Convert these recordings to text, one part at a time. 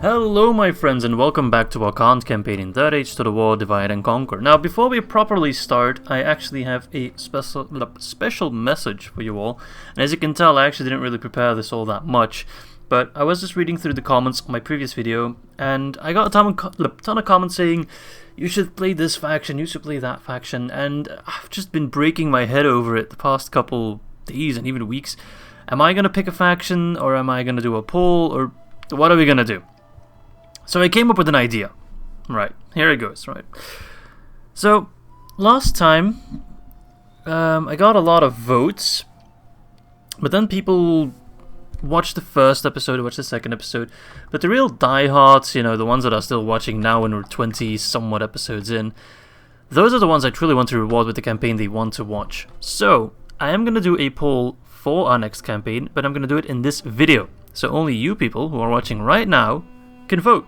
Hello my friends and welcome back to our current campaign in Third Age to the War, Divide and Conquer. Now before we properly start, I actually have a special message for you all. And as you can tell, I actually didn't really prepare this all that much. But I was just reading through the comments on my previous video, and I got a ton of comments saying, you should play this faction, you should play that faction, and I've just been breaking my head over it the past couple days and even weeks. Am I going to pick a faction, or am I going to do a poll, or what are we going to do? So I came up with an idea. Right, here it goes, right. So, last time, I got a lot of votes, but then people watched the first episode, watched the second episode, but the real diehards, you know, the ones that are still watching now when we're 20 somewhat episodes in, those are the ones I truly want to reward with the campaign they want to watch. So, I am going to do a poll for our next campaign, but I'm going to do it in this video. So only you people who are watching right now can vote.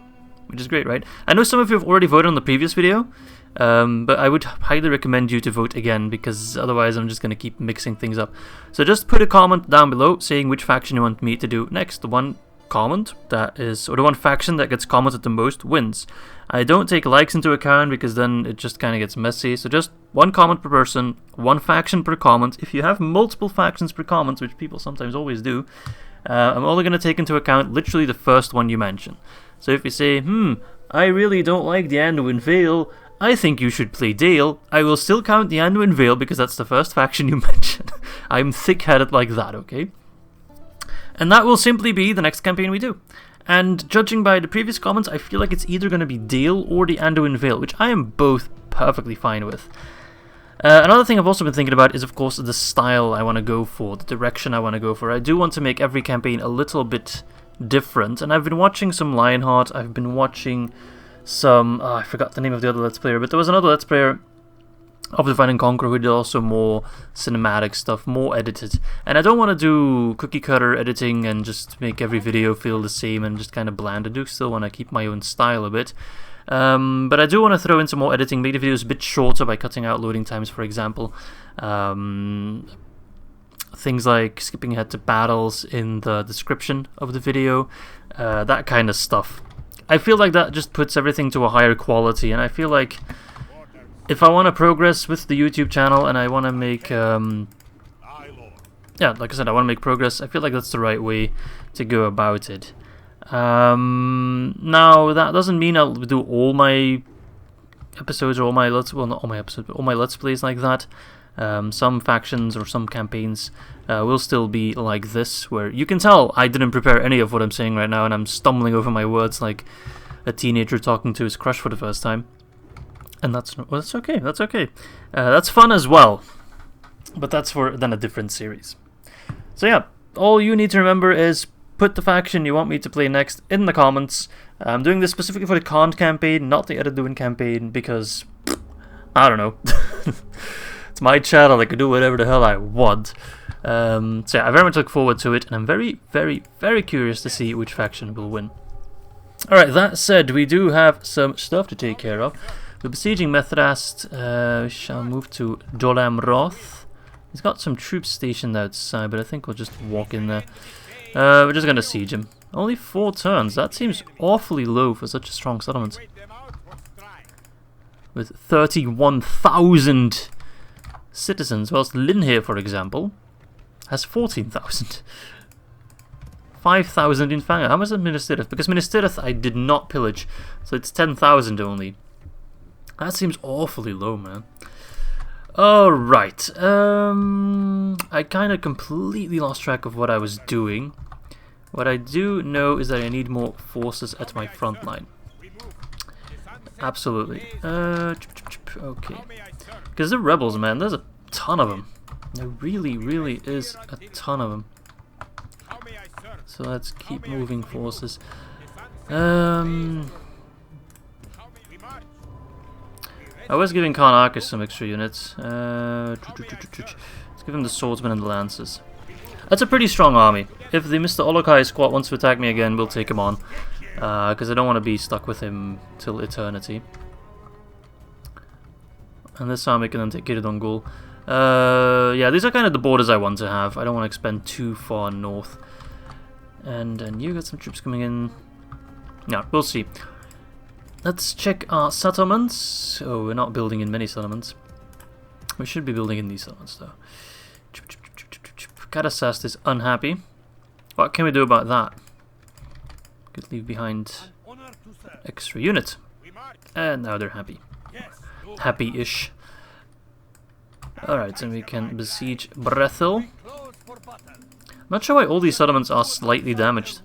Which is great, right? I know some of you have already voted on the previous video, but I would highly recommend you to vote again, because otherwise I'm just going to keep mixing things up. So just put a comment down below saying which faction you want me to do next. The one comment that is, or the one faction that gets commented the most wins. I don't take likes into account because then it just kind of gets messy. So just one comment per person, one faction per comment. If you have multiple factions per comment, which people sometimes always do, I'm only going to take into account literally the first one you mention. So if you say, I really don't like the Anduin Vale, I think you should play Dale, I will still count the Anduin Vale because that's the first faction you mentioned. I'm thick-headed like that, okay? And that will simply be the next campaign we do. And judging by the previous comments, I feel like it's either going to be Dale or the Anduin Vale, which I am both perfectly fine with. Another thing I've also been thinking about is, of course, the style I want to go for, the direction I want to go for. I do want to make every campaign a little bit different, and I've been watching some Lionheart, I've been watching some, I forgot the name of the other Let's Player, but there was another Let's Player of Divide and Conquer who did also more cinematic stuff, more edited, and I don't want to do cookie cutter editing and just make every video feel the same and just kind of bland. I do still want to keep my own style a bit, but I do want to throw in some more editing, make the videos a bit shorter by cutting out loading times, for example. Things like skipping ahead to battles in the description of the video, that kind of stuff. I feel like that just puts everything to a higher quality, and I feel like if I want to progress with the YouTube channel and I want to make, yeah, like I said, I want to make progress, I feel like that's the right way to go about it. Now, that doesn't mean I'll do all my episodes or all my not all my episodes, but all my Let's Plays like that. Some factions or some campaigns will still be like this, where you can tell I didn't prepare any of what I'm saying right now and I'm stumbling over my words like a teenager talking to his crush for the first time. And that's okay, that's okay. That's fun as well, but that's for then a different series. So yeah, all you need to remember is put the faction you want me to play next in the comments. I'm doing this specifically for the Khand campaign, not the Ar-Adunaim campaign, because I don't know. It's my channel, I can do whatever the hell I want. So yeah, I very much look forward to it, and I'm very, very, very curious to see which faction will win. Alright, that said, we do have some stuff to take care of. We're besieging Mithrast. We shall move to Dolam Roth. He's got some troops stationed outside, but I think we'll just walk in there. We're just going to siege him. Only 4 turns, that seems awfully low for such a strong settlement. With 31,000 citizens, whilst Lynn here, for example, has 14,000. 5,000 in Fanga. How much is Minas Tirith? Because Minas Tirith I did not pillage, so it's 10,000 only. That seems awfully low, man. Alright, I kind of completely lost track of what I was doing. What I do know is that I need more forces at my front line. Absolutely. Okay. Because the rebels, man, there's a ton of them. There really, really is a ton of them. So let's keep moving forces. I was giving Khan Arcus some extra units. Let's give him the swordsmen and the lancers. That's a pretty strong army. If the Mr. Olokai squad wants to attack me again, we'll take him on. Because I don't want to be stuck with him till eternity. And this army can then take Girdan Gul. Yeah, these are kind of the borders I want to have. I don't want to expand too far north. And you got some troops coming in. Yeah, we'll see. Let's check our settlements. Oh, we're not building in many settlements. We should be building in these settlements, though. Kadasast is unhappy. What can we do about that? Could leave behind extra unit. And now they're happy. Happy-ish. Alright, and we can besiege Brethil. I'm not sure why all these settlements are slightly damaged.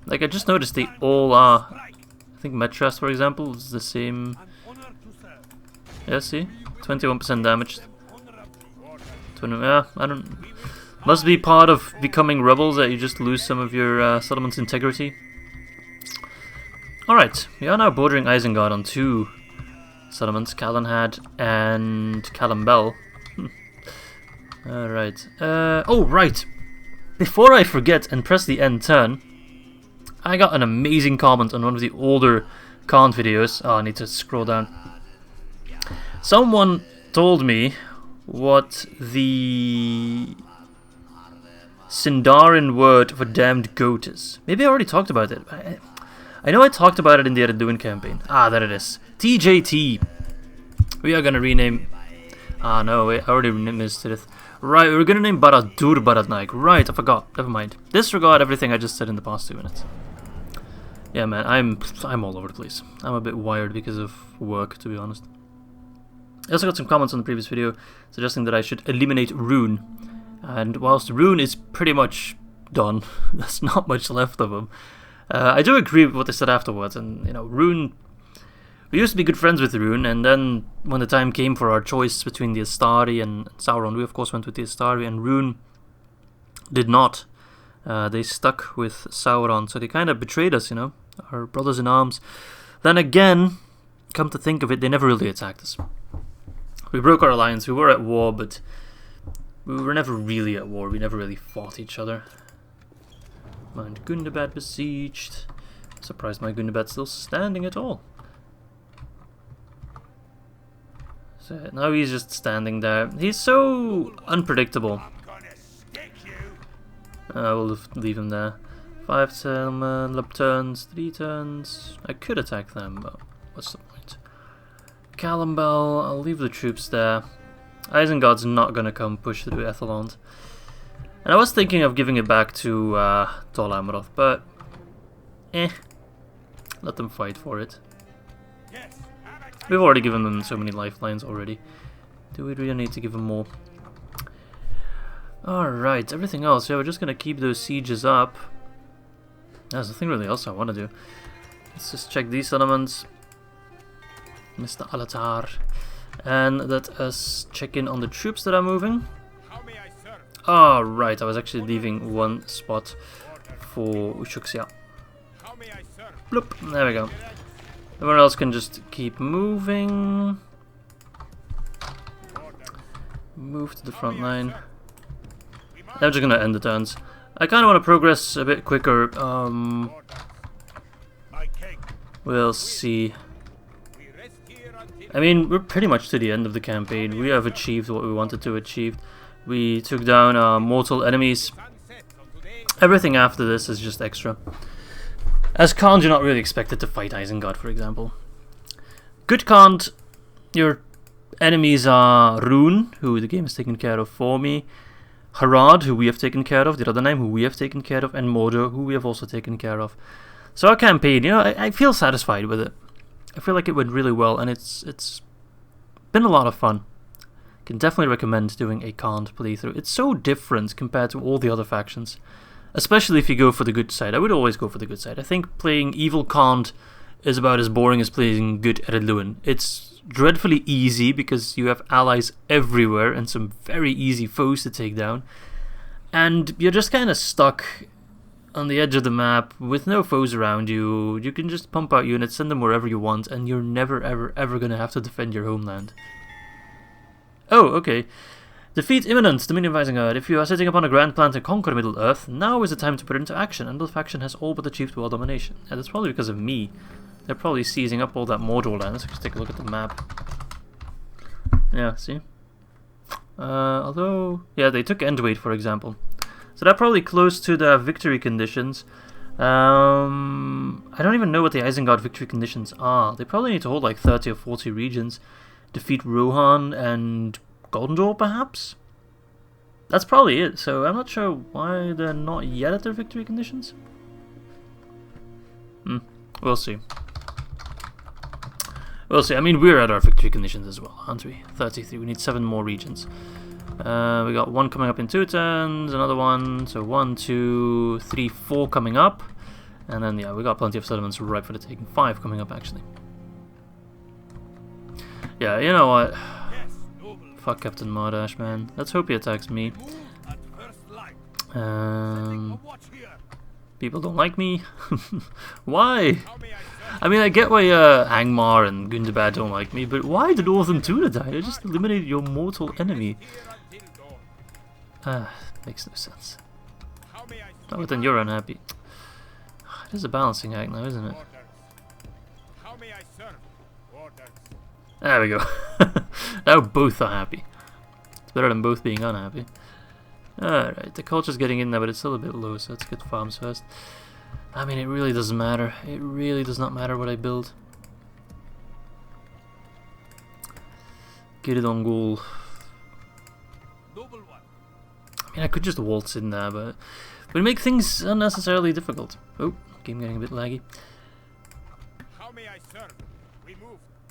Like, I just noticed they all are. I think Metras, for example, is the same. Yeah, see? 21% damaged. Yeah, I don't... Must be part of becoming rebels that you just lose some of your settlement's integrity. Alright, we are now bordering Isengard on 2 settlements, Calenhad and Calambel. Alright. Oh, right! Before I forget and press the end turn, I got an amazing comment on one of the older Khan videos. Oh, I need to scroll down. Someone told me what the Sindarin word for damned goat is. Maybe I already talked about it. I know I talked about it in the Ar-Adunaim campaign. Ah, there it is. TJT. We are gonna rename... Ah, no, wait, I already missed it. Right, we're gonna name Baradur Baradnaik. Right, I forgot. Never mind. Disregard everything I just said in the past 2 minutes. Yeah, man, I'm all over the place. I'm a bit wired because of work, to be honest. I also got some comments on the previous video suggesting that I should eliminate Rhûn. And whilst Rhûn is pretty much done, there's not much left of him. I do agree with what they said afterwards, and you know, Rhûn... We used to be good friends with Rhûn, and then when the time came for our choice between the Istari and Sauron, we of course went with the Istari, and Rhûn did not. They stuck with Sauron, so they kind of betrayed us, you know, our brothers in arms. Then again, come to think of it, they never really attacked us. We broke our alliance, we were at war, but we were never really at war, we never really fought each other. Mount Gundabad besieged. Surprised my Gundabad's still standing at all. So now he's just standing there. He's so unpredictable. We'll leave him there. 5 turns, 3 turns. I could attack them, but what's the point? Calambel, I'll leave the troops there. Isengard's not gonna come push through Ethelond. And I was thinking of giving it back to Tol Amroth, but let them fight for it. We've already given them so many lifelines already. Do we really need to give them more? Alright, everything else, yeah, we're just gonna keep those sieges up. There's nothing really else I want to do. Let's just check these settlements. Mr. Alatar. And let us check in on the troops that are moving. Right, I was actually leaving one spot for Ushuxia. Bloop, there we go. Everyone else can just keep moving. Move to the front line. I'm just gonna end the turns. I kind of want to progress a bit quicker. We'll see. I mean, we're pretty much to the end of the campaign. We have achieved what we wanted to achieve. We took down our mortal enemies. Everything after this is just extra. As Khans, you're not really expected to fight Isengard, for example. Good Khan, your enemies are Rhûn, who the game has taken care of for me. Harad, who we have taken care of. The Ar-Adunaim, who we have taken care of. And Mordor, who we have also taken care of. So our campaign, you know, I feel satisfied with it. I feel like it went really well, and it's been a lot of fun. Can definitely recommend doing a Khan playthrough. It's so different compared to all the other factions. Especially if you go for the good side. I would always go for the good side. I think playing Evil Khan is about as boring as playing good Eredluin. It's dreadfully easy because you have allies everywhere and some very easy foes to take down. And you're just kind of stuck on the edge of the map with no foes around you. You can just pump out units, send them wherever you want, and you're never ever going to have to defend your homeland. Oh, okay. Defeat imminent, Dominion of Isengard. If you are setting upon a grand plan to conquer Middle-earth, now is the time to put it into action, and the faction has all but achieved world domination. And that's probably because of me. They're probably seizing up all that Mordor land. Let's just take a look at the map. Yeah, see? Although... yeah, they took Endweight, for example. So they're probably close to the victory conditions. I don't even know what the Isengard victory conditions are. They probably need to hold like 30 or 40 regions. Defeat Rohan and Gondor, perhaps? That's probably it, so I'm not sure why they're not yet at their victory conditions. We'll see. We'll see. I mean, we're at our victory conditions as well, aren't we? 33. We need 7 more regions. We got 1 coming up in 2 turns, another one, so 1, 2, 3, 4 coming up. And then, yeah, we got plenty of settlements ripe for the taking. 5 coming up, actually. Yeah, you know what? Fuck Captain Mardash, man. Let's hope he attacks me. People don't like me. Why? I mean, I get why Angmar and Gundabad don't like me, but why the Northern Tuna die? They just eliminated your mortal enemy. Makes no sense. Oh, but then you're unhappy. It is a balancing act now, isn't it? There we go. Now both are happy. It's better than both being unhappy. Alright, the culture's getting in there, but it's still a bit low, so let's get farms first. I mean, it really doesn't matter. It really does not matter what I build. Get it on goal. I mean, I could just waltz in there, but it would make things unnecessarily difficult. Oh, game getting a bit laggy.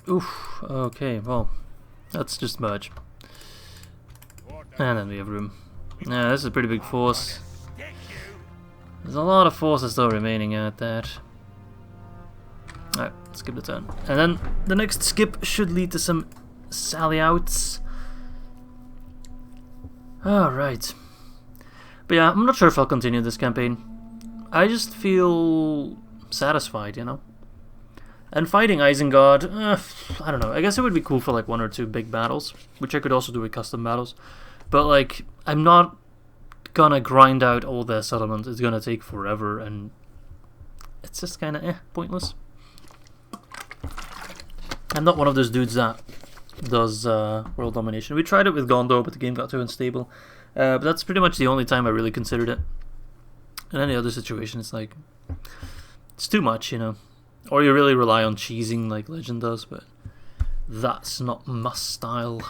Oof, okay, well, let's just merge. And then we have room. Yeah, this is a pretty big force. There's a lot of forces still remaining at that. Alright, skip the turn. And then the next skip should lead to some sally outs. Alright. But yeah, I'm not sure if I'll continue this campaign. I just feel satisfied, you know? And fighting Isengard, I don't know. I guess it would be cool for like 1 or 2 big battles, which I could also do with custom battles. But like, I'm not gonna grind out all their settlements. It's gonna take forever, and it's just kind of pointless. I'm not one of those dudes that does world domination. We tried it with Gondor, but the game got too unstable. But that's pretty much the only time I really considered it. In any other situation, it's like, it's too much, you know. Or you really rely on cheesing like Legend does, but that's not my style.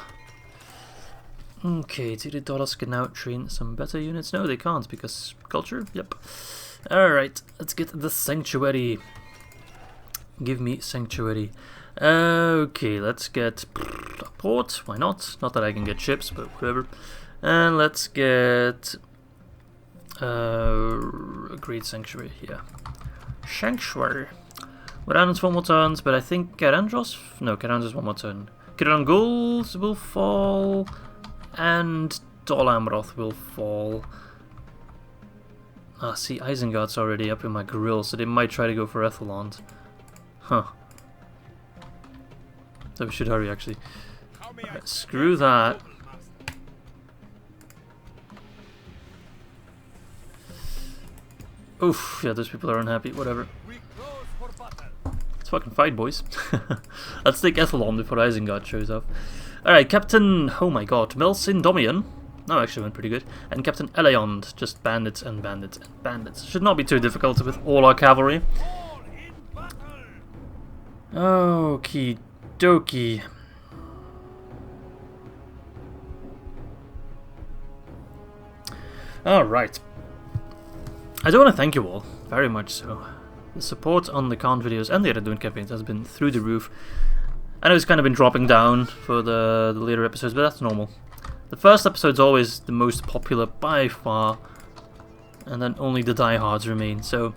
Okay, do the Dollars can now train some better units? No, they can't, because culture? Yep. Alright, let's get the Sanctuary. Give me Sanctuary. Okay, let's get a port. Why not? Not that I can get ships, but whatever. And let's get a Great Sanctuary, yeah. Sanctuary. Without 1 more turns, but I think Garandros? No, Garandros 1 more turn. Kirangul will fall, and Dol Amroth will fall. Ah, see, Isengard's already up in my grill, so they might try to go for Ethelond. Huh. So we should hurry, actually. Right, screw that. Oof, yeah, those people are unhappy, whatever. Let's fucking fight, boys. Let's take Ethelond before Isengard shows up. Alright, Captain, oh my god, Melsindomian. No, actually went pretty good. And Captain Eleond, just bandits and bandits and bandits. Should not be too difficult with all our cavalry. Okie dokie. Alright. I do want to thank you all, very much so. The support on the Khan videos and the Ar-Adunaim campaigns has been through the roof. I know it's kind of been dropping down for the later episodes, but that's normal. The first episode's always the most popular by far, and then only the diehards remain, so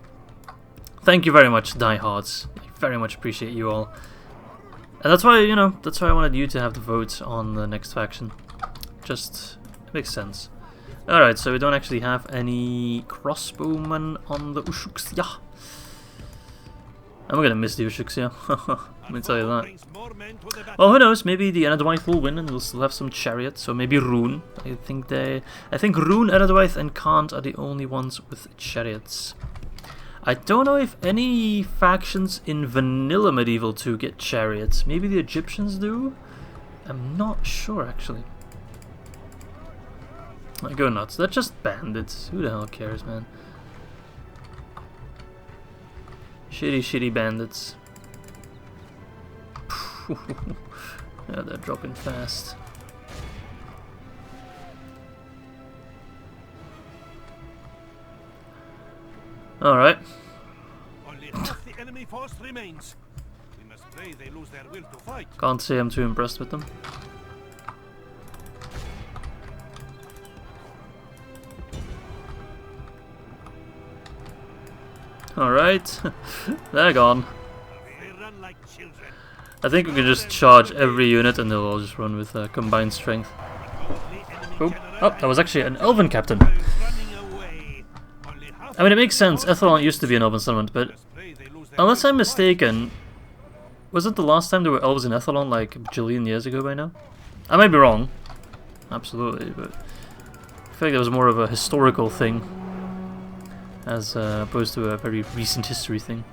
thank you very much, diehards. I very much appreciate you all. And that's why, you know, that's why I wanted you to have the vote on the next faction. Just makes sense. Alright, so we don't actually have any crossbowmen on the Ushuks, yeah. I'm gonna miss the Ushuks, yeah. Let me tell you that. Well, who knows, maybe the Ar-Adunaim will win and we'll still have some chariots, or maybe Rhûn. I think Rhûn, Ar-Adunaim and Khant are the only ones with chariots. I don't know if any factions in vanilla Medieval 2 get chariots. Maybe the Egyptians do? I'm not sure, actually. Go nuts. They're just bandits. Who the hell cares, man? Shitty bandits. Yeah, they're dropping fast. Alright. Only half the enemy force remains. We must pray they lose their will to fight. Can't say I'm too impressed with them. Alright. They're gone. They run like children. I think we can just charge every unit and they'll all just run with combined strength. Oh, that was actually an elven captain. I mean, it makes sense. Ethelon used to be an elven settlement, but unless I'm mistaken, wasn't the last time there were elves in Ethelon like a bajillion years ago by now? I might be wrong. Absolutely, but I feel like that was more of a historical thing as opposed to a very recent history thing.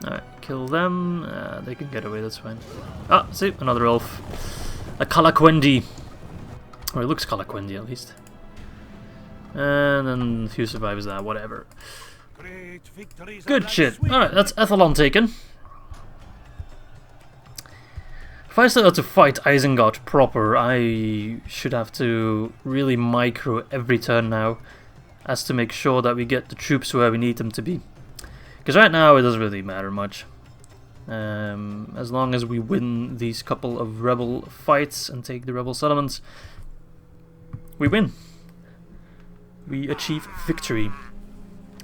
Alright, kill them. They can get away, that's fine. Ah, see, another elf. A Calaquendi. Or it looks Calaquendi at least. And then a few survivors there, whatever. Good shit. Alright, that's Ethelon taken. If I still have to fight Isengard proper, I should have to really micro every turn now, as to make sure that we get the troops where we need them to be. Because right now it doesn't really matter much. As long as we win these couple of rebel fights and take the rebel settlements, we win. We achieve victory.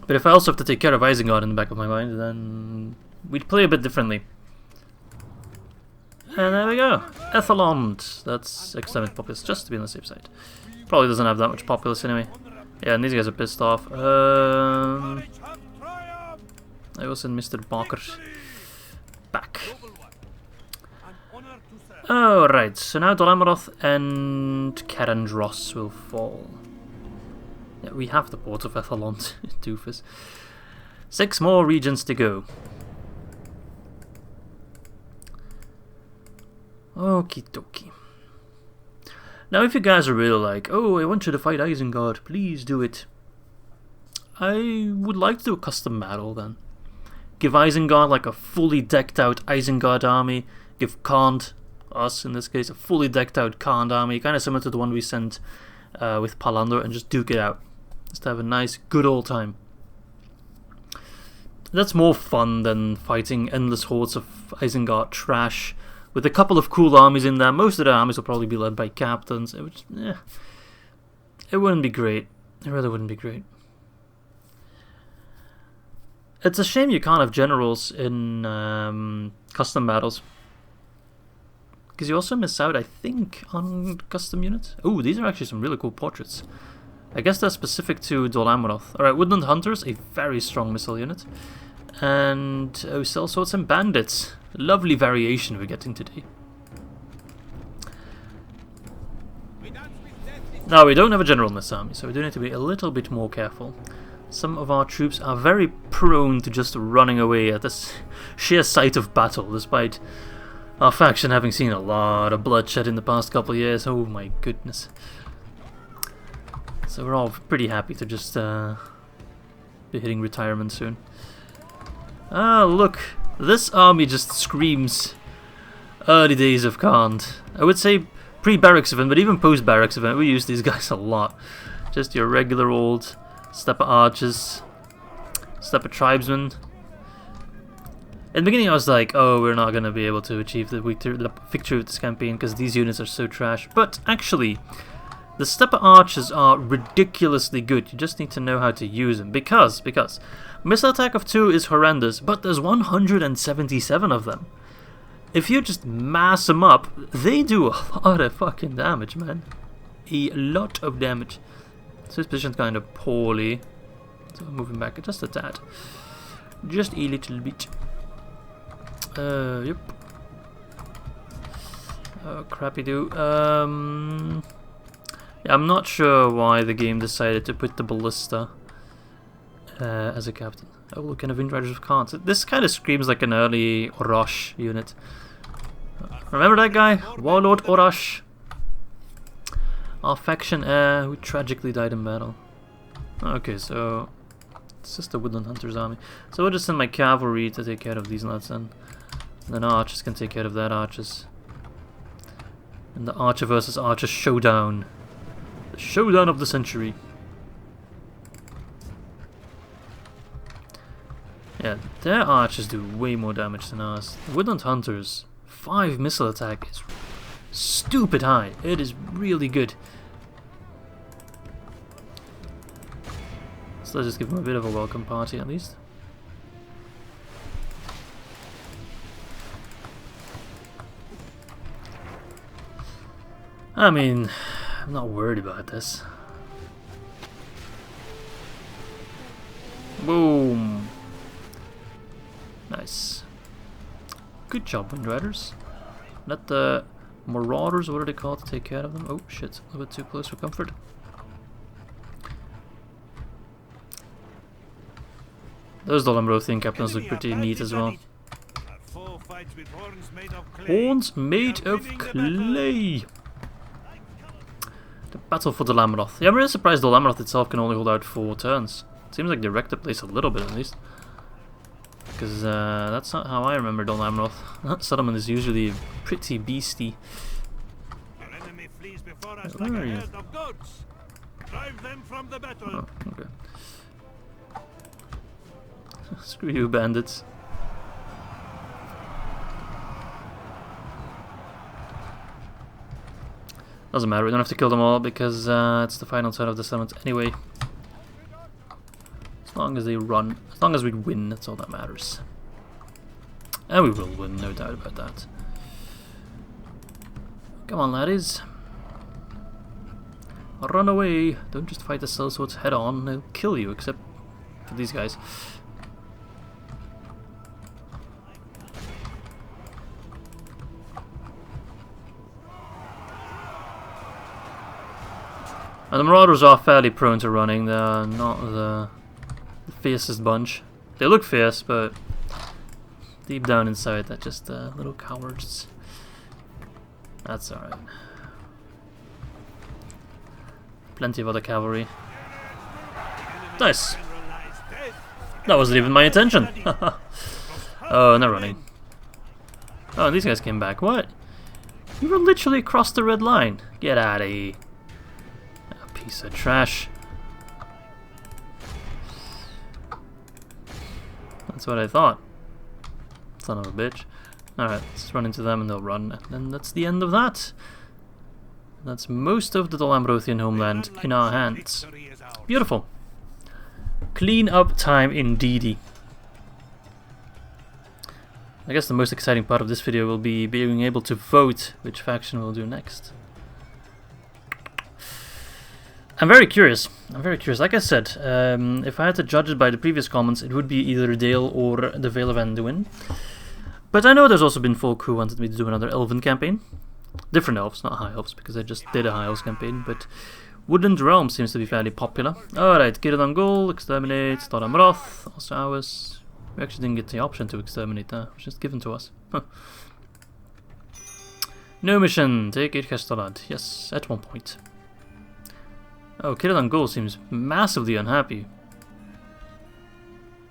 But if I also have to take care of Isengard in the back of my mind, then we'd play a bit differently. And there we go. Ethelond. That's extended populace, just to be on the safe side. Probably doesn't have that much populace anyway. Yeah, and these guys are pissed off. I will send Mr. Barker back. Alright, so now Dol Amroth and Carandros will fall. Yeah, we have the port of Ethelond, doofus. 6 more regions to go. Okie dokie. Now if you guys are really like, oh, I want you to fight Isengard, please do it. I would like to do a custom battle then. Give Isengard like a fully decked out Isengard army. Give Khand, us in this case, a fully decked out Khand army, kind of similar to the one we sent with Palandor, and just duke it out. Just have a nice, good old time. That's more fun than fighting endless hordes of Isengard trash with a couple of cool armies in there. Most of the armies will probably be led by captains. It wouldn't be great. It really wouldn't be great. It's a shame you can't have generals in custom battles. Because you also miss out, I think, on custom units. Oh, these are actually some really cool portraits. I guess that's specific to Dol Amroth. Alright, Woodland Hunters, a very strong missile unit. And Cell Swords and Bandits. Lovely variation we're getting today. Now, we don't have a general in this army, so we do need to be a little bit more careful. Some of our troops are very prone to just running away at this sheer sight of battle, despite our faction having seen a lot of bloodshed in the past couple of years. Oh my goodness. So we're all pretty happy to just be hitting retirement soon. Ah, look. This army just screams early days of Khand. I would say pre-barracks event, but even post-barracks event, we use these guys a lot. Just your regular old steppe archers, steppe tribesmen. In the beginning I was like, oh, we're not going to be able to achieve the victory of this campaign because these units are so trash. But actually, the steppe archers are ridiculously good. You just need to know how to use them. Because missile attack of 2 is horrendous, but there's 177 of them. If you just mass them up, they do a lot of fucking damage, man. A lot of damage. So this position's kind of poorly. So I'm moving back just a tad. Just a little bit. Yep. Oh, crappy do. Yeah, I'm not sure why the game decided to put the ballista as a captain. Oh, look, kind of Riders of Khand. This kind of screams like an early Orosh unit. Remember that guy? Warlord Orosh? Our faction heir who tragically died in battle. Okay, so It's just a Woodland Hunter's army. So we'll just send my cavalry to take care of these nuts, and then archers can take care of that archers. And the archer versus archer showdown. The showdown of the century. Yeah, their archers do way more damage than ours. Woodland Hunters, 5 missile attack is stupid high. It is really good. So let's just give them a bit of a welcome party at least. I mean, I'm not worried about this. Boom! Nice. Good job, Windriders. Let the Marauders, what are they called, to take care of them. Oh shit, a little bit too close for comfort. Those Dolombrothine captains look pretty neat as well. Horns made of clay! The battle for the Lamroth. Yeah, I'm really surprised the Lamroth itself can only hold out 4 turns. Seems like they wrecked the place a little bit at least. Because that's not how I remember the Lamroth. That settlement is usually pretty beastie. Where are you? Oh, okay. Screw you, bandits. Doesn't matter, we don't have to kill them all because it's the final turn of the settlement anyway. As long as they run, as long as we win, that's all that matters. And we will win, no doubt about that. Come on, laddies. Run away. Don't just fight the sellswords head on, they'll kill you, except for these guys. And the Marauders are fairly prone to running, they're not the fiercest bunch. They look fierce, but deep down inside they're just little cowards. That's alright. Plenty of other cavalry. Nice! That wasn't even my intention! Oh, and they're running. Oh, and these guys came back. What? You were literally across the red line. Get out of here. Piece of trash. That's what I thought. Son of a bitch. Alright, let's run into them and they'll run. And then that's the end of that. That's most of the Dolombrothine homeland in our hands. Beautiful. Clean up time indeedy. I guess the most exciting part of this video will be being able to vote which faction we'll do next. I'm very curious. Like I said, if I had to judge it by the previous comments, it would be either Dale or the Vale of Anduin. But I know there's also been folk who wanted me to do another Elven campaign. Different elves, not high elves, because I just did a high elves campaign, but Woodland Realm seems to be fairly popular. Alright, Círdan Gul, exterminate, Thoramroth, also ours. We actually didn't get the option to exterminate that, it was just given to us. Huh. No mission, take Irkestalad, yes, at one point. Oh, Círdan Gul seems massively unhappy.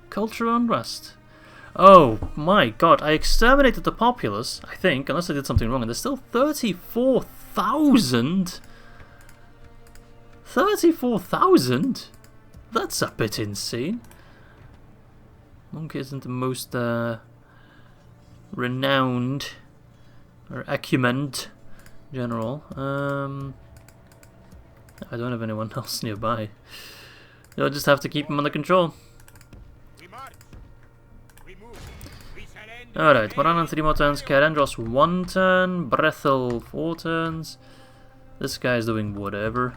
Cultural unrest. Oh my god, I exterminated the populace, I think, unless I did something wrong, and there's still 34,000? 34,000? That's a bit insane. Monk isn't the most renowned or acumened general. I don't have anyone else nearby. You'll just have to keep him under control. Alright, Moranan 3 more turns, Karendros 1 turn, Brethel 4 turns. This guy's doing whatever.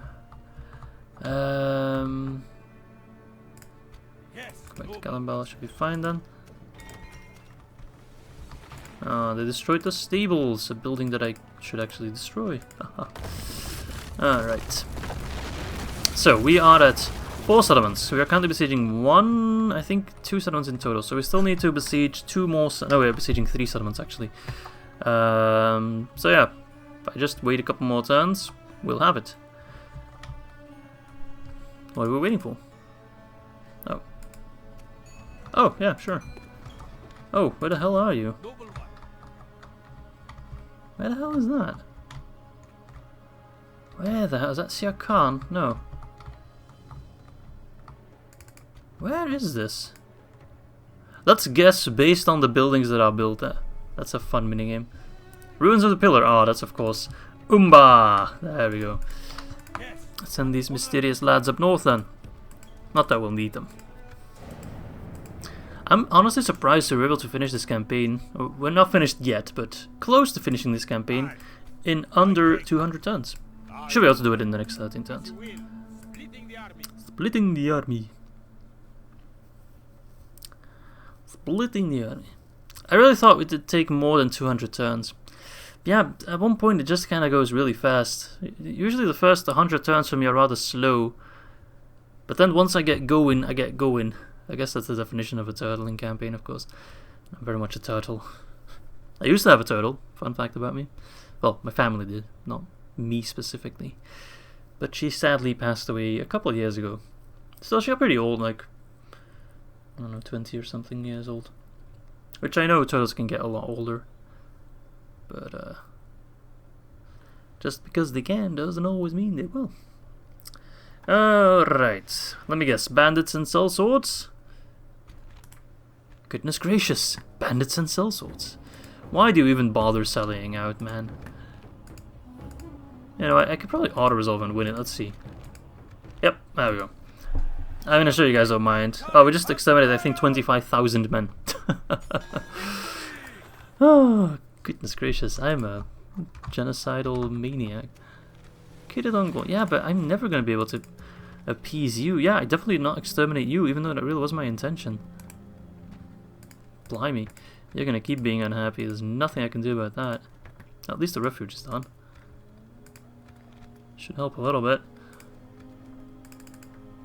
Go back to Galambal, should be fine then. They destroyed the stables, a building that I should actually destroy. Alright. So, we are at 4 settlements. We are currently besieging 1, I think 2 settlements in total. So we still need to besiege 2 more... No, we're besieging 3 settlements actually. So yeah, if I just wait a couple more turns, we'll have it. What are we waiting for? Oh. Oh, yeah, sure. Oh, where the hell are you? Noble one. Where the hell is that? Where the hell is that? Siak Khan? No. Where is this? Let's guess based on the buildings that are built there. That's a fun minigame. Ruins of the Pillar. Oh, that's of course Umba. There we go. Yes. Send these mysterious lads up north then. Not that we'll need them. I'm honestly surprised we were able to finish this campaign. We're not finished yet, but close to finishing this campaign in under 200 turns. Should be able to do it in the next 13 turns. Splitting the army. Splitting the army. Splitting the army. I really thought it would take more than 200 turns. Yeah, at one point it just kind of goes really fast. Usually the first 100 turns for me are rather slow. But then once I get going, I get going. I guess that's the definition of a turtling campaign, of course. I'm very much a turtle. I used to have a turtle, fun fact about me. Well, my family did, not me specifically. But she sadly passed away a couple of years ago. Still, she got pretty old, like, I don't know, 20 or something years old. Which I know turtles can get a lot older. But, just because they can doesn't always mean they will. Alright, let me guess. Bandits and sellswords? Goodness gracious, bandits and sellswords. Why do you even bother selling out, man? You know, I could probably auto-resolve and win it. Let's see. Yep, there we go. I'm gonna show you guys don't mind. Oh, we just exterminated, I think, 25,000 men. Oh, goodness gracious, I'm a genocidal maniac. Yeah, but I'm never gonna be able to appease you. Yeah, I definitely did not exterminate you, even though that really was my intention. Blimey, you're gonna keep being unhappy. There's nothing I can do about that. At least the refuge is done. Should help a little bit.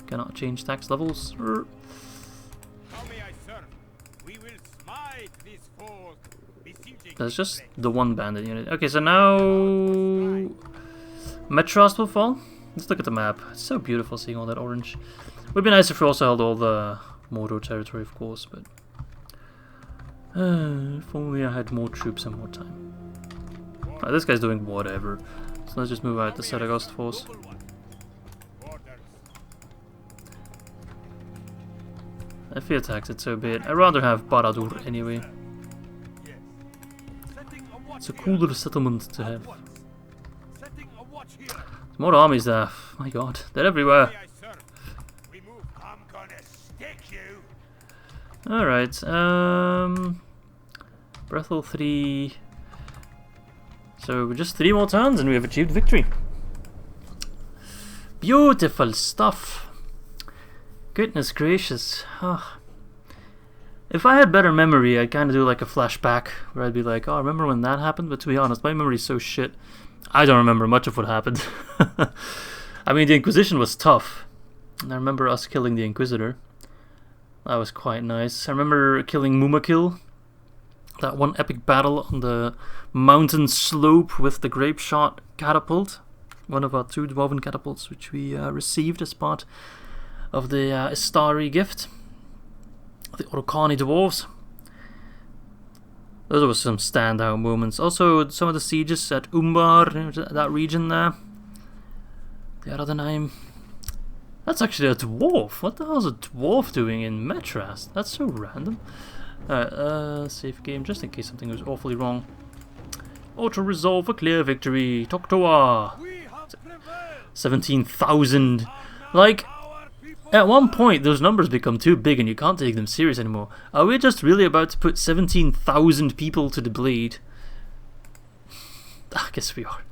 Cannot change tax levels. How may I serve? We will smite this foe besieging. That's just the one bandit unit. Okay, so now Metros will fall. Let's look at the map. It's so beautiful seeing all that orange. Would be nice if we also held all the Mordor territory, of course, but if only I had more troops and more time. Right, this guy's doing whatever. So let's just move out the Saragost force. If he attacks it, so be it. I'd rather have Barad-dûr anyway. It's a cooler settlement to have. There's more armies there. My god, they're everywhere. Alright, Brethel 3. So just 3 more turns and we have achieved victory. Beautiful stuff. Goodness gracious. If I had better memory, I'd kind of do like a flashback where I'd be like, oh, remember when that happened? But to be honest, my memory's so shit. I don't remember much of what happened. I mean, the Inquisition was tough. And I remember us killing the Inquisitor. That was quite nice. I remember killing Mumakil. That one epic battle on the mountain slope with the grape shot catapult. One of our 2 dwarven catapults, which we received as part of the Istari gift. The Orcani dwarves. Those were some standout moments. Also, some of the sieges at Umbar, that region there. The Ar-Adunaim. That's actually a dwarf. What the hell is a dwarf doing in Metras? That's so random. Alright, save game, just in case something goes awfully wrong. Auto-resolve for clear victory. Toktoa. 17,000. Like, at one point, those numbers become too big and you can't take them serious anymore. Are we just really about to put 17,000 people to the blade? I guess we are.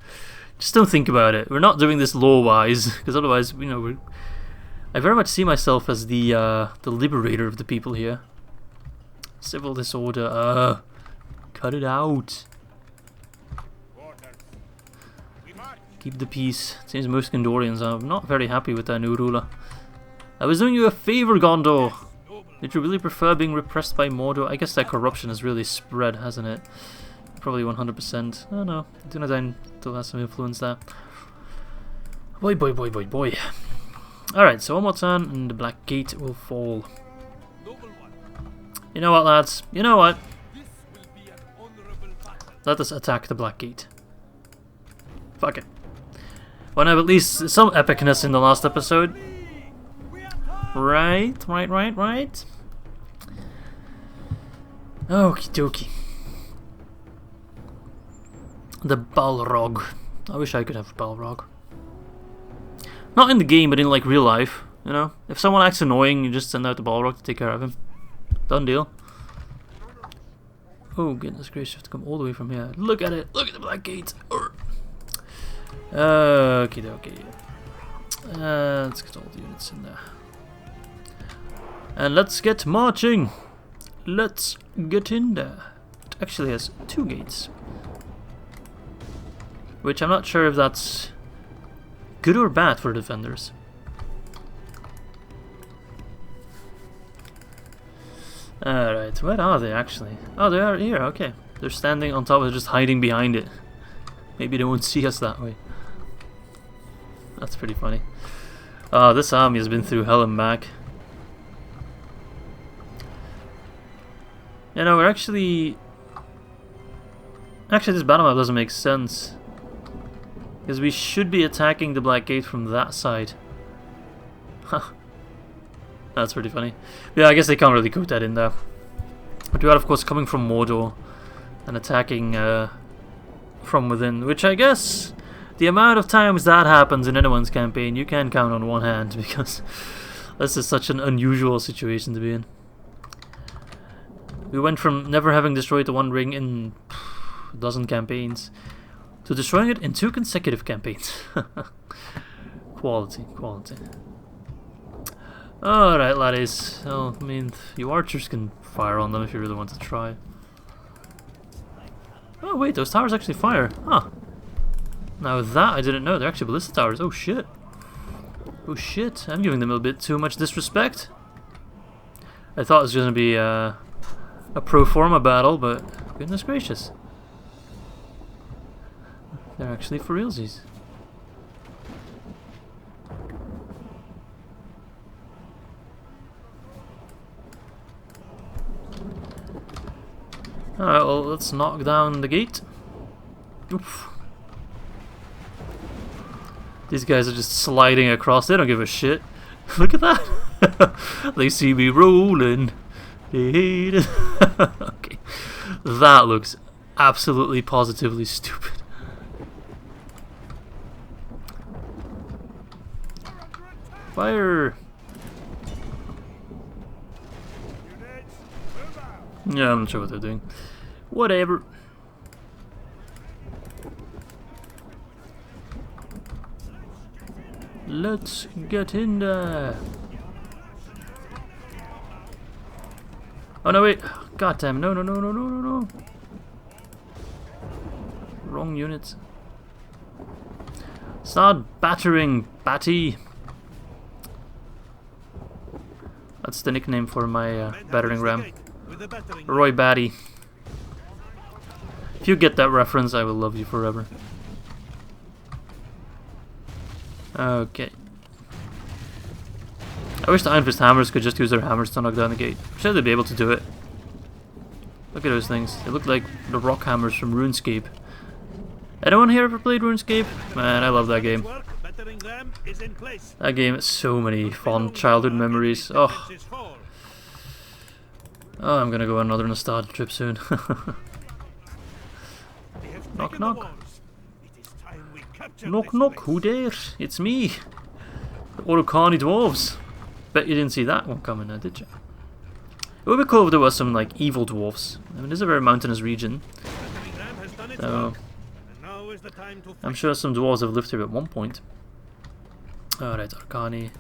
Just don't think about it. We're not doing this lore-wise, because otherwise, you know, I very much see myself as the liberator of the people here. Civil disorder. Cut it out. Keep the peace. It seems most Gondorians are not very happy with their new ruler. I was doing you a favor, Gondor. Did you really prefer being repressed by Mordor? I guess that corruption has really spread, hasn't it? Probably 100%. Oh no, Dunedain still has some influence there. Boy. Alright, so one more turn and the Black Gate will fall. You know what, lads? You know what? Let us attack the Black Gate. Fuck it. Wanna have at least some epicness in the last episode. Right. Okie dokie. The Balrog. I wish I could have Balrog. Not in the game, but in like real life. You know, if someone acts annoying, you just send out the Balrog to take care of him. Done deal. Oh goodness gracious, you have to come all the way from here. Look at it! Look at the Black Gate! Okie dokie. Let's get all the units in there. And let's get marching! Let's get in there. It actually has 2 gates. Which I'm not sure if that's good or bad for defenders. Alright, where are they actually? Oh, they are here, okay. They're standing on top of it, just hiding behind it. Maybe they won't see us that way. That's pretty funny. Oh, this army has been through hell and back. You know, we're actually... Actually, this battle map doesn't make sense. Because we should be attacking the Black Gate from that side. Huh. That's pretty funny. Yeah, I guess they can't really code that in there. But we are, of course, coming from Mordor and attacking from within. Which I guess, the amount of times that happens in anyone's campaign, you can count on one hand. Because this is such an unusual situation to be in. We went from never having destroyed the One Ring in a dozen campaigns to destroying it in 2 consecutive campaigns. Quality. Alright, laddies. Well, I mean, you archers can fire on them if you really want to try. Oh wait, those towers actually fire. Huh. Now that I didn't know. They're actually ballista towers. Oh shit. Oh shit. I'm giving them a bit too much disrespect. I thought it was going to be a pro forma battle, but goodness gracious. They're actually for realsies. Alright, well, let's knock down the gate. Oof. These guys are just sliding across. They don't give a shit. Look at that. They see me rolling. They hate it. Okay. That looks absolutely positively stupid. Fire! Yeah, I'm not sure what they're doing. Whatever. Let's get in there. Oh no, wait. God damn. No. Wrong units. Start battering, Batty. That's the nickname for my battering ram. Roy Batty. If you get that reference, I will love you forever. Okay. I wish the Iron Fist hammers could just use their hammers to knock down the gate. I'm sure they'd be able to do it. Look at those things. They look like the rock hammers from RuneScape. Anyone here ever played RuneScape? Man, I love that game. That game has so many fond childhood memories. Oh. Oh, I'm gonna go on another nostalgia trip soon. Knock knock. Knock knock, who dare? It's me. The Orocani Dwarves. Bet you didn't see that one coming now, did you? It would be cool if there was some like evil dwarves. I mean, this is a very mountainous region. So I'm sure some dwarves have lived here at one point. Alright, Arcani.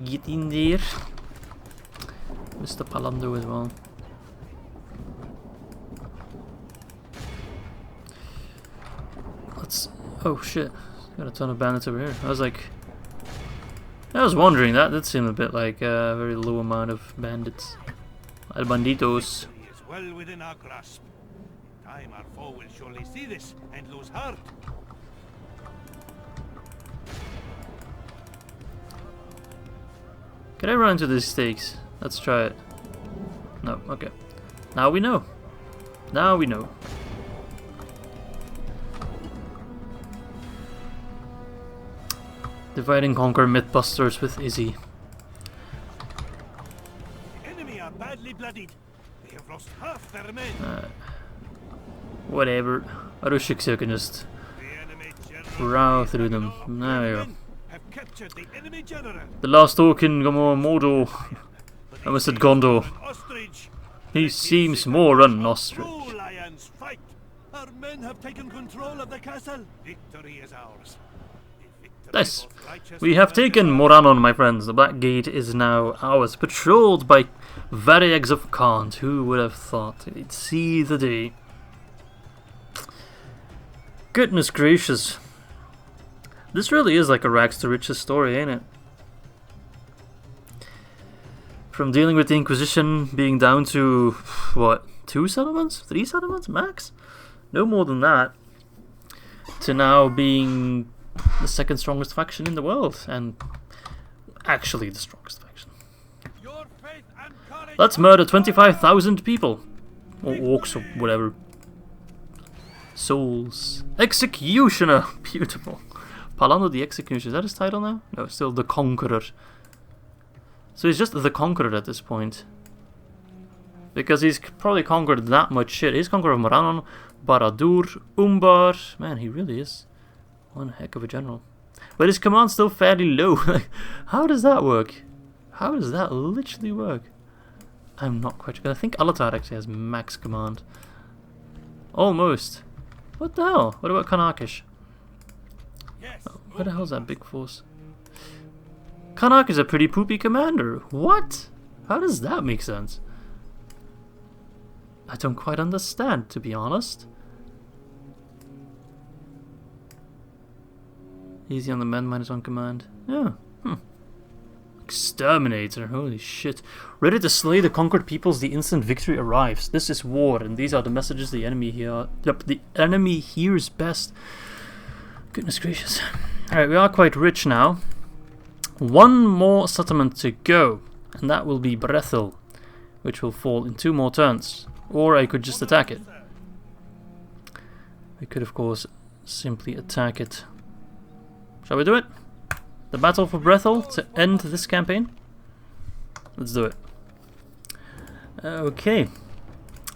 Get in there. Mr. Palando as well. Let's... Oh shit. Got a ton of bandits over here. I was wondering, that seemed a bit like a very low amount of bandits. Al banditos. Is well within our grasp. Time our foe will surely see this and lose heart. Can I run into these stakes? Let's try it. No, okay. Now we know. Now we know. Divide and conquer Mythbusters with Izzy. The enemy are badly bloodied. They have lost half their men. Whatever. Arushik can just The enemy prow through them. There we go. have captured the enemy general. The last Orkin Mordor. I almost said Gondor. Ostrich. He seems more an ostrich. True lions fight. Our men have taken control of the castle. Victory is ours. The victory Nice. of righteous We have and taken Moranon, my friends. The Black Gate is now ours. Patrolled by Variegs of Kant. Who would have thought they'd see the day? Goodness gracious. This really is like a rags to riches story, ain't it? From dealing with the Inquisition being down to, what, 2 settlements? 3 settlements max? No more than that. To now being the second strongest faction in the world. And actually the strongest faction. your faith and courage. Let's murder 25,000 people. Or orcs or whatever. Souls. Executioner. Beautiful. Palando the Executioner. Is that his title now? No, it's still the Conqueror. So he's just the Conqueror at this point. Because he's probably conquered that much shit. He's conqueror of Moranon, Barad-dûr, Umbar. Man, he really is one heck of a general. But his command's still fairly low. How does that work? How does that literally work? I'm not quite sure. I think Alatar actually has max command. Almost. What the hell? What about Kanakish? Yes. Oh, where the hell's that big force? Kanak is a pretty poopy commander. What? How does that make sense? I don't quite understand, to be honest. Easy on the men, -1 command. Yeah. Exterminator, holy shit. Ready to slay the conquered peoples the instant victory arrives. This is war, and these are the messages the enemy the enemy hears best. Goodness gracious. Alright, we are quite rich now. One more settlement to go, and that will be Brethil, which will fall in 2 more turns. Or I could just attack it. We could, of course, simply attack it. Shall we do it? The battle for Brethil to end this campaign? Let's do it. Okay.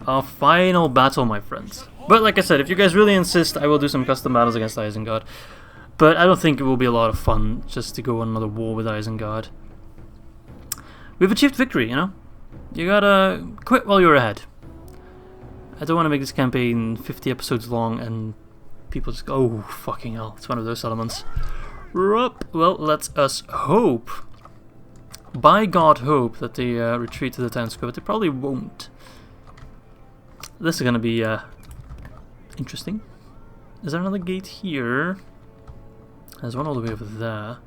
Our final battle, my friends. But like I said, if you guys really insist, I will do some custom battles against Isengard. But I don't think it will be a lot of fun just to go on another war with Isengard. We've achieved victory, you know? You gotta quit while you're ahead. I don't want to make this campaign 50 episodes long and people just go, oh, fucking hell, it's one of those settlements. Rup. Well, let us hope. By God, hope that they retreat to the town square, but they probably won't. This is gonna be interesting. Is there another gate here? There's one all the way over there,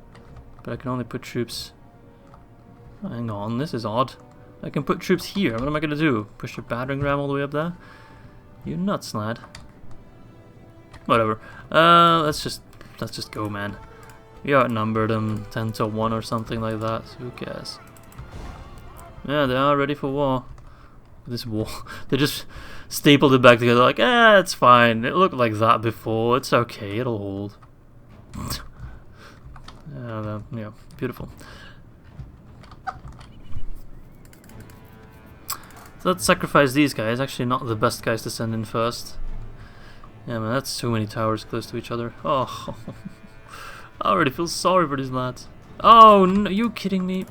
but I can only put troops. Oh, hang on, this is odd. I can put troops here. What am I gonna do? Push your battering ram all the way up there? You nuts, lad. Whatever. Let's just go, man. We outnumbered them 10 to 1 or something like that. So who cares? Yeah, they are ready for war. This war, they just stapled it back together. Like, it's fine. It looked like that before. It's okay. It'll hold. Yeah, beautiful. So let's sacrifice these guys. Actually, not the best guys to send in first. Yeah, man, that's so many towers close to each other. Oh, I already feel sorry for these lads. Oh, no, are you kidding me?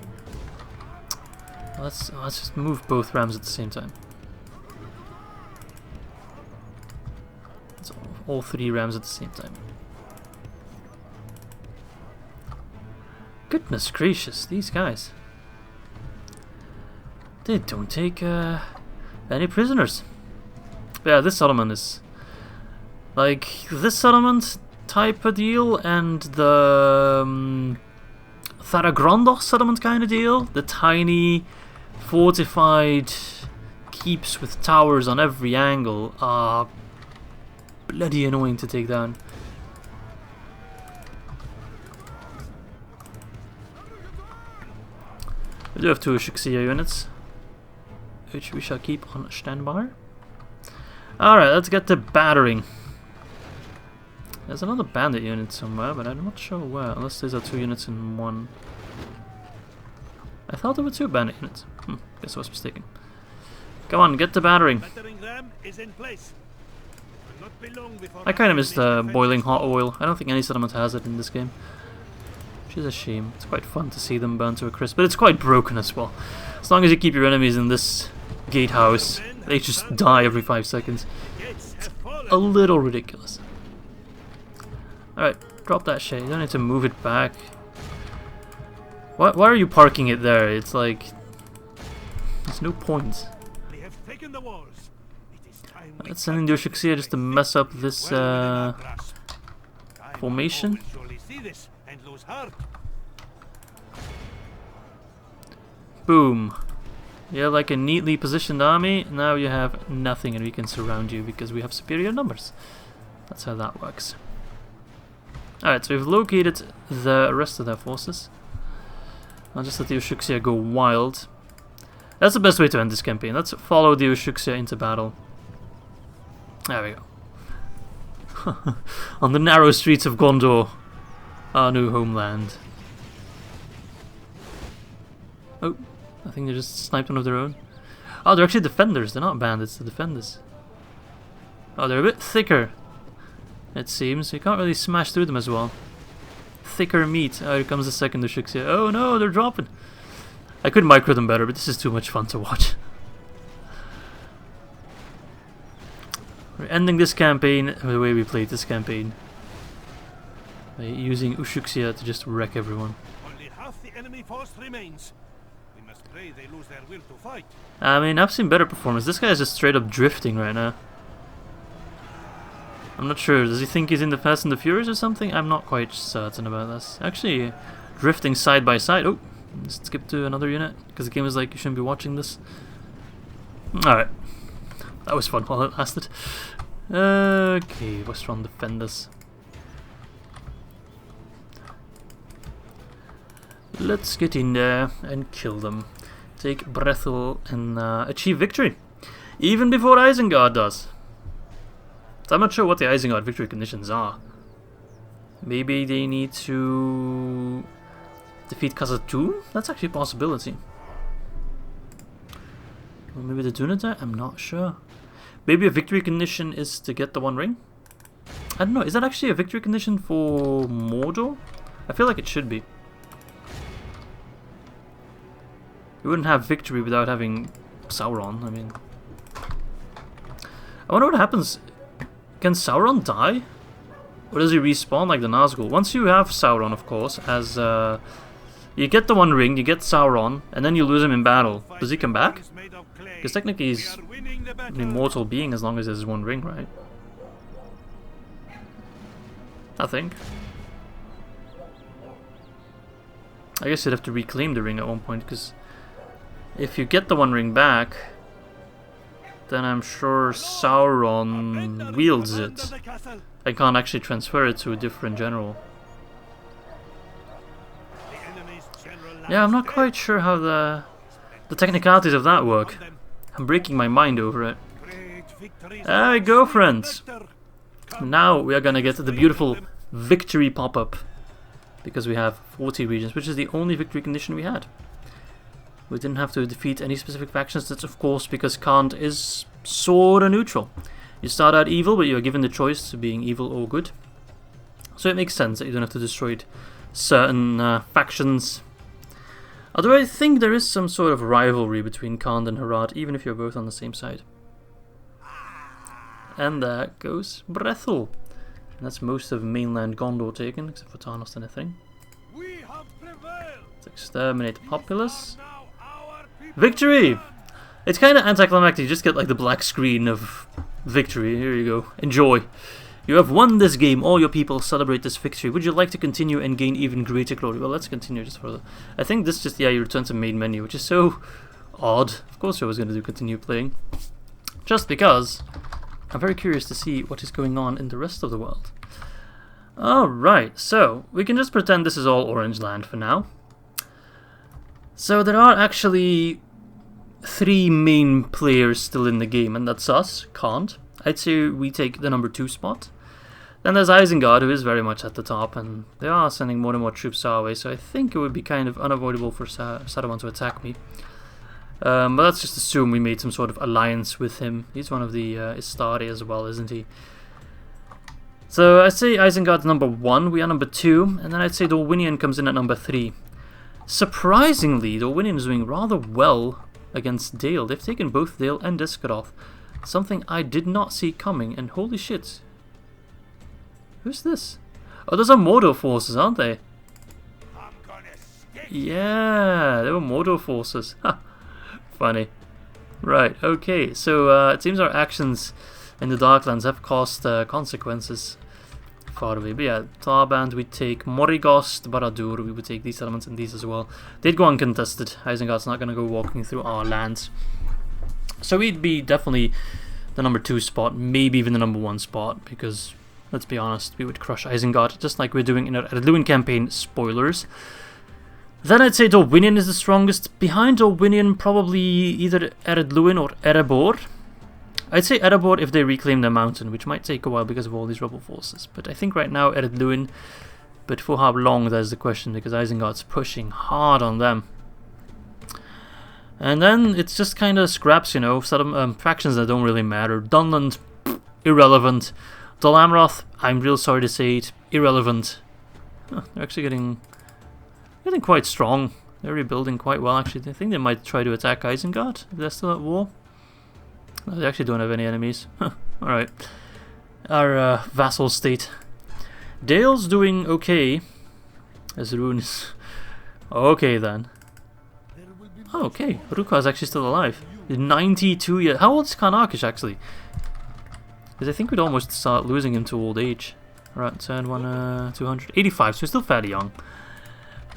Let's just move both rams at the same time. It's all 3 rams at the same time. Goodness gracious, these guys. They don't take any prisoners. But yeah, this settlement is like this settlement type of deal and the Tharagrandor settlement kind of deal. The tiny fortified keeps with towers on every angle are bloody annoying to take down. We do have 2 Shiksia units. which we shall keep on standby. Alright, let's get to battering. There's another bandit unit somewhere, but I'm not sure where, unless these are 2 units in one. I thought there were 2 bandit units. Guess I was mistaken. Come on, get to battering. I kind of miss the boiling hot oil. I don't think any settlement has it in this game. Which is a shame. It's quite fun to see them burn to a crisp, but it's quite broken as well. As long as you keep your enemies in this gatehouse, they just die every 5 seconds. It's a little ridiculous. Alright, drop that shit. You don't need to move it back. Why are you parking it there? It's like... there's no point. Let's send in the Ushuksia just to mess up this formation. Boom. You're like a neatly positioned army. Now you have nothing and we can surround you because we have superior numbers. That's how that works. Alright, so we've located the rest of their forces. I'll just let the Ushuksia go wild. That's the best way to end this campaign. Let's follow the Ushuksia into battle. There we go. On the narrow streets of Gondor, our new homeland. Oh, I think they just sniped one of their own. Oh, they're actually defenders. They're not bandits, they're defenders. Oh, they're a bit thicker, it seems. You can't really smash through them as well. Thicker meat. Oh, here comes the second Ushuksia. Oh no, they're dropping. I could micro them better, but this is too much fun to watch. We're ending this campaign the way we played this campaign. By using Ushuksia to just wreck everyone. Only half the enemy force remains. We must pray they lose their will to fight. I mean, I've seen better performance. This guy is just straight up drifting right now. I'm not sure. Does he think he's in the Fast and the Furious or something? I'm not quite certain about this. Actually, drifting side by side. Oh, let's skip to another unit because the game is like you shouldn't be watching this. Alright. That was fun while it lasted. Okay, Westron defenders. Let's get in there and kill them. Take Brethel and achieve victory. Even before Isengard does. So I'm not sure what the Isengard victory conditions are. Maybe they need to defeat Khazad-Dûm? That's actually a possibility. Or maybe the Dunedain? I'm not sure. Maybe a victory condition is to get the One Ring? I don't know, is that actually a victory condition for Mordor? I feel like it should be. You wouldn't have victory without having Sauron, I mean... I wonder what happens. Can Sauron die? Or does he respawn like the Nazgul? Once you have Sauron, of course, as... you get the One Ring, you get Sauron, and then you lose him in battle. Does he come back? Because technically he's an immortal being as long as there's one ring, right? I think. I guess you'd have to reclaim the ring at one point, because if you get the One Ring back, then I'm sure Sauron wields it. I can't actually transfer it to a different general. Yeah, I'm not quite sure how the technicalities of that work. I'm breaking my mind over it. There we go, friends. Now we are gonna get the beautiful victory pop-up. Because we have 40 regions, which is the only victory condition we had. We didn't have to defeat any specific factions. That's of course because Khand is sort of neutral. You start out evil, but you're given the choice of being evil or good. So it makes sense that you don't have to destroy certain factions. Although I think there is some sort of rivalry between Khand and Harad, even if you're both on the same side. And there goes Brethel. And that's most of mainland Gondor taken, except for Tarnos and a thing. Let's exterminate the populace. Victory! It's kind of anticlimactic, you just get like the black screen of victory. Here you go. Enjoy. You have won this game, all your people celebrate this victory. Would you like to continue and gain even greater glory? Well, let's continue just further. I think this just, yeah, you return to main menu, which is so odd. Of course I was going to do continue playing. Just because I'm very curious to see what is going on in the rest of the world. Alright, so we can just pretend this is all Orange Land for now. So there are actually three main players still in the game, and that's us, Kant. I'd say we take the number 2 spot. Then there's Isengard, who is very much at the top, and they are sending more and more troops our way, so I think it would be kind of unavoidable for Saruman to attack me. But let's just assume we made some sort of alliance with him. He's one of the Istari as well, isn't he? So I'd say Isengard's number 1, we are number 2, and then I'd say Dorwinion comes in at number 3. Surprisingly, Dorwinion is doing rather well against Dale. They've taken both Dale and Iskaroth. Something I did not see coming, and holy shit. Who's this? Oh, those are Mordor forces, aren't they? Yeah, they were Mordor forces. Ha! Funny. Right, okay, so it seems our actions in the Darklands have caused consequences far away. But yeah, Tarband, we take Morrigost, Barad-dûr, we would take these elements and these as well. They'd go uncontested. Isengard's not going to go walking through our lands. So we'd be definitely the number 2 spot, maybe even the number 1 spot, because, let's be honest, we would crush Isengard, just like we're doing in our Ar-Adunaim campaign. Spoilers. Then I'd say Dorwinion is the strongest. Behind Dorwinion, probably either Ar-Adunaim or Erebor. I'd say Erebor if they reclaim the mountain, which might take a while because of all these rebel forces. But I think right now Ar-Adunaim, but for how long, that's the question, because Isengard's pushing hard on them. And then it's just kind of scraps, you know, factions that don't really matter. Dunland, irrelevant. Dol Amroth, I'm real sorry to say it, irrelevant. Huh, they're actually getting quite strong. They're rebuilding quite well, actually. I think they might try to attack Isengard if they're still at war. No, they actually don't have any enemies. Alright. Our vassal state. Dale's doing okay. As Rhûn is... Okay then. Oh, okay. Ruka is actually still alive. 92 years. How old is Karnakish actually? Because I think we'd almost start losing him to old age. Alright, turn 285, so he's still fairly young.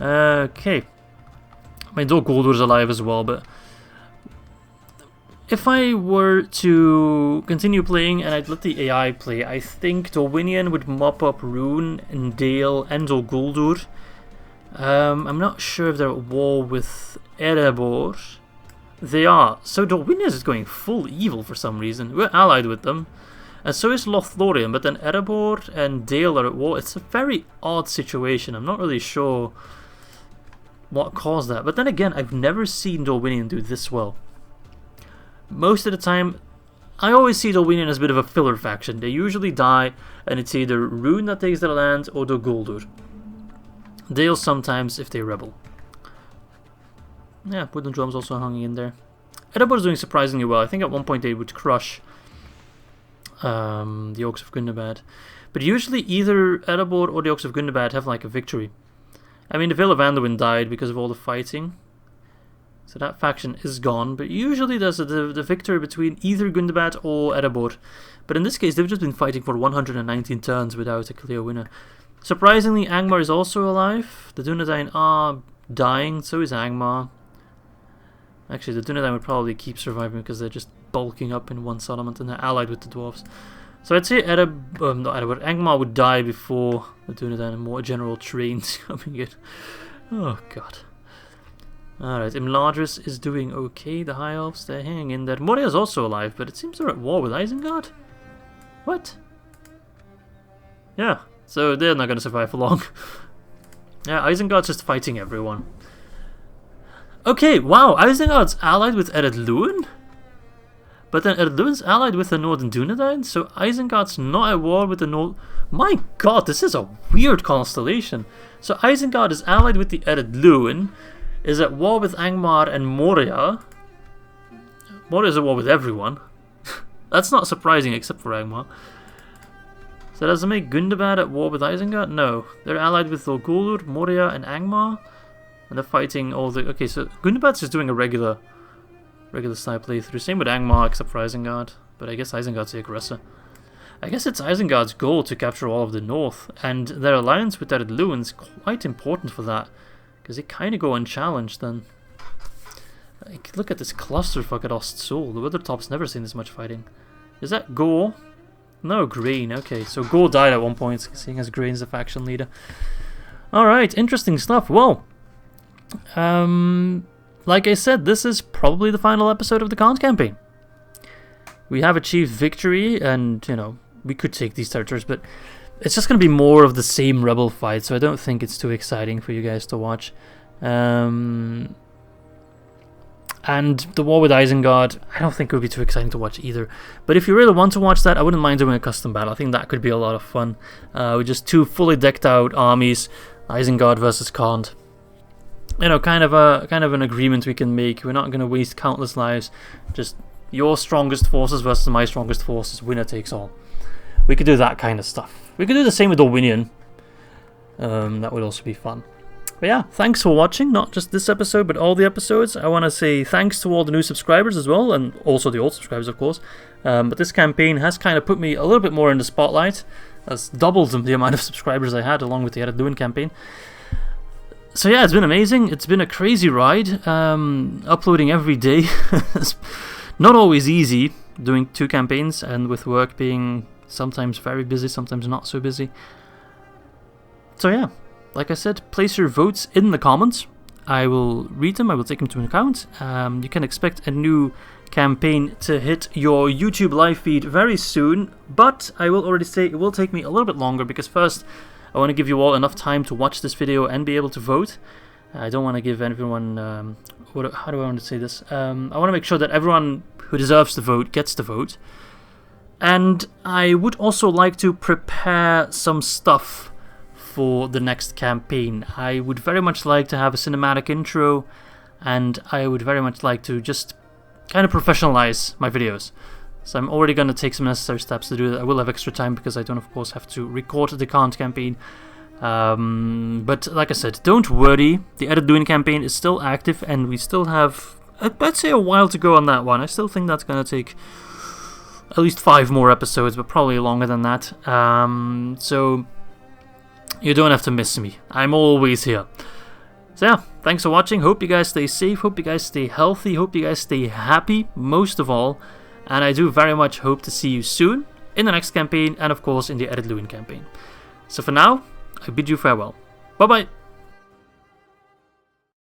Okay. I mean, though Guldur's alive as well, but... If I were to continue playing and I'd let the AI play, I think Dorwinion would mop up Rhûn and Dale and Guldur. I'm not sure if they're at war with Erebor. They are. So Dorwinion is going full evil for some reason. We're allied with them. And so is Lothlorien, but then Erebor and Dale are at war. It's a very odd situation. I'm not really sure what caused that. But then again, I've never seen Dorwinion do this well. Most of the time, I always see Dorwinion as a bit of a filler faction. They usually die, and it's either Rhûn that takes their land or the Guldur. Dale sometimes if they rebel. Yeah, wooden drums also hanging in there. Erebor's doing surprisingly well. I think at one point they would crush the Orcs of Gundabad. But usually either Erebor or the Orcs of Gundabad have like a victory. I mean, the Vale of Anduin died because of all the fighting. So that faction is gone, but usually there's the victory between either Gundabad or Erebor. But in this case, they've just been fighting for 119 turns without a clear winner. Surprisingly, Angmar is also alive. The Dunedain are dying, so is Angmar. Actually, the Dunedain would probably keep surviving because they're just bulking up in one settlement and they're allied with the Dwarves. So I'd say Angmar would die before the Dunedain and more general trains coming in. Oh god. Alright, Imladris is doing okay. The High Elves, they're hanging in there. Moria is also alive, but it seems they're at war with Isengard. What? Yeah, so they're not going to survive for long. Yeah, Isengard's just fighting everyone. Okay, wow, Isengard's allied with Ar-Adunaim? But then Ar-Adunaim's allied with the Northern Dunedain, so Isengard's not at war with the North... My god, this is a weird constellation. So Isengard is allied with the Ar-Adunaim, is at war with Angmar and Moria. Moria's at war with everyone. That's not surprising except for Angmar. So does it make Gundabad at war with Isengard? No. They're allied with Guldur, Moria and Angmar. And they're fighting all the... Okay, so Gundabad's just doing a regular style playthrough. Same with Angmar except for Isengard. But I guess Isengard's the aggressor. I guess it's Isengard's goal to capture all of the north. And their alliance with Ar-Adunaim is quite important for that. Because they kind of go unchallenged then. Like, look at this clusterfuck at Ostsoul. The Withertop's never seen this much fighting. Is that Gore? No, Grain. Okay, so Gore died at one point, seeing as Grain's the faction leader. Alright, interesting stuff. Well, like I said, this is probably the final episode of the Khand campaign. We have achieved victory, and, you know, we could take these territories, but it's just going to be more of the same rebel fight, so I don't think it's too exciting for you guys to watch. And the war with Isengard, I don't think it would be too exciting to watch either. But if you really want to watch that, I wouldn't mind doing a custom battle. I think that could be a lot of fun. With just 2 fully decked out armies, Isengard versus Khand. You know, kind of an agreement we can make. We're not going to waste countless lives. Just your strongest forces versus my strongest forces. Winner takes all. We could do that kind of stuff. We could do the same with Orwinian. That would also be fun. But yeah, thanks for watching, not just this episode, but all the episodes. I want to say thanks to all the new subscribers as well, and also the old subscribers, of course. But this campaign has kind of put me a little bit more in the spotlight. That's doubled the amount of subscribers I had, along with the Ar-Adunaim campaign. So yeah, it's been amazing. It's been a crazy ride. Uploading every day. It's not always easy, doing 2 campaigns, and with work being sometimes very busy, sometimes not so busy. So yeah. Like I said, place your votes in the comments. I will read them, I will take them into account. You can expect a new campaign to hit your YouTube live feed very soon, but I will already say it will take me a little bit longer, because first I want to give you all enough time to watch this video and be able to vote. I don't want to give everyone, how do I want to say this? I want to make sure that everyone who deserves to vote gets to vote. And I would also like to prepare some stuff for the next campaign. I would very much like to have a cinematic intro, and I would very much like to just kind of professionalize my videos. So I'm already going to take some necessary steps to do that. I will have extra time because I don't, of course, have to record the Khand campaign. But like I said, don't worry. The Ar-Adunaim campaign is still active, and we still have, I'd say, a while to go on that one. I still think that's going to take at least 5 more episodes, but probably longer than that. So you don't have to miss me. I'm always here. So yeah, thanks for watching. Hope you guys stay safe. Hope you guys stay healthy. Hope you guys stay happy, most of all. And I do very much hope to see you soon in the next campaign, and of course in the Ar-Adunaim campaign. So for now, I bid you farewell. Bye bye.